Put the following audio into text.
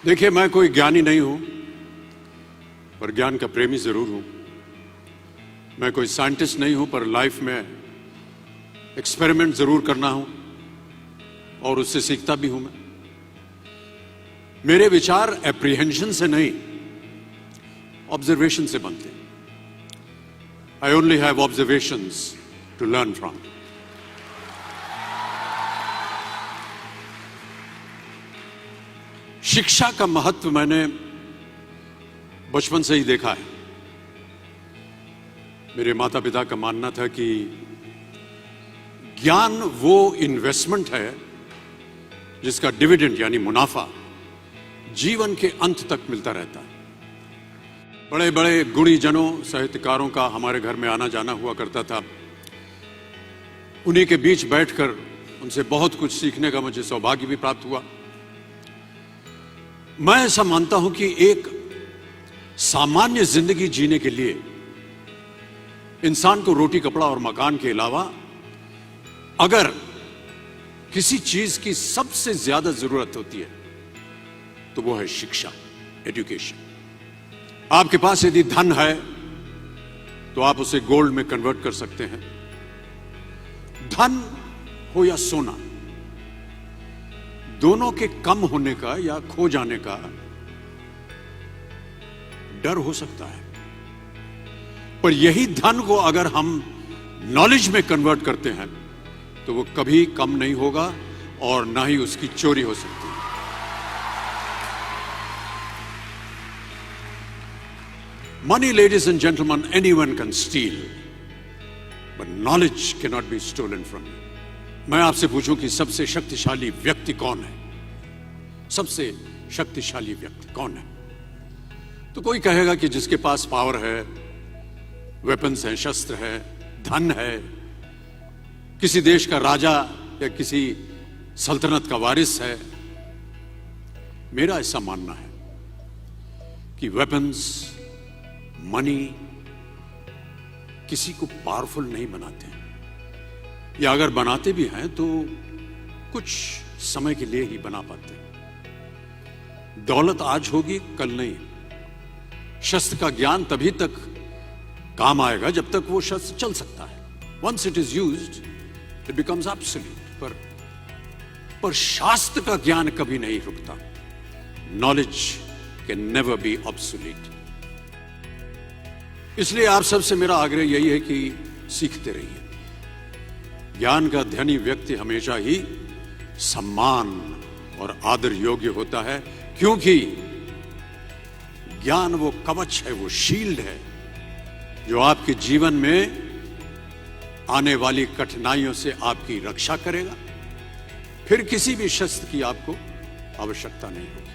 देखिए, मैं कोई ज्ञानी नहीं हूं, पर ज्ञान का प्रेमी जरूर हूं। मैं कोई साइंटिस्ट नहीं हूं, पर लाइफ में एक्सपेरिमेंट जरूर करना हूं और उससे सीखता भी हूं। मेरे विचार एप्रीहेंशन से नहीं, ऑब्जर्वेशन से बनते हैं। I only have observations to learn from. शिक्षा का महत्व मैंने बचपन से ही देखा है। मेरे माता पिता का मानना था कि ज्ञान वो इन्वेस्टमेंट है जिसका डिविडेंड यानी मुनाफा जीवन के अंत तक मिलता रहता है। बड़े बड़े गुणी जनों, साहित्यकारों का हमारे घर में आना जाना हुआ करता था। उन्हीं के बीच बैठकर उनसे बहुत कुछ सीखने का मुझे सौभाग्य भी प्राप्त हुआ। मैं ऐसा मानता हूं कि एक सामान्य जिंदगी जीने के लिए इंसान को रोटी, कपड़ा और मकान के अलावा अगर किसी चीज की सबसे ज्यादा जरूरत होती है तो वो है शिक्षा, एजुकेशन। आपके पास यदि धन है तो आप उसे गोल्ड में कन्वर्ट कर सकते हैं। धन हो या सोना, दोनों के कम होने का या खो जाने का डर हो सकता है, पर यही धन को अगर हम नॉलेज में कन्वर्ट करते हैं तो वो कभी कम नहीं होगा और ना ही उसकी चोरी हो सकती है। Money, ladies and gentlemen, anyone can steal, but knowledge cannot be stolen from you. मैं आपसे पूछूं कि सबसे शक्तिशाली व्यक्ति कौन है? सबसे शक्तिशाली व्यक्ति कौन है? तो कोई कहेगा कि जिसके पास पावर है, वेपन्स हैं, शस्त्र है, धन है, किसी देश का राजा या किसी सल्तनत का वारिस है। मेरा ऐसा मानना है कि वेपन्स, मनी किसी को पावरफुल नहीं बनाते, या अगर बनाते भी हैं तो कुछ समय के लिए ही बना पाते हैं। दौलत आज होगी, कल नहीं। शस्त्र का ज्ञान तभी तक काम आएगा जब तक वो शस्त्र चल सकता है। Once it is used it becomes absolute. पर शास्त्र का ज्ञान कभी नहीं रुकता। Knowledge can never be obsolete. इसलिए आप सबसे मेरा आग्रह यही है कि सीखते रहिए। ज्ञान का धनी व्यक्ति हमेशा ही सम्मान और आदर योग्य होता है, क्योंकि ज्ञान वो कवच है, वो शील्ड है जो आपके जीवन में आने वाली कठिनाइयों से आपकी रक्षा करेगा। फिर किसी भी शस्त्र की आपको आवश्यकता नहीं होगी।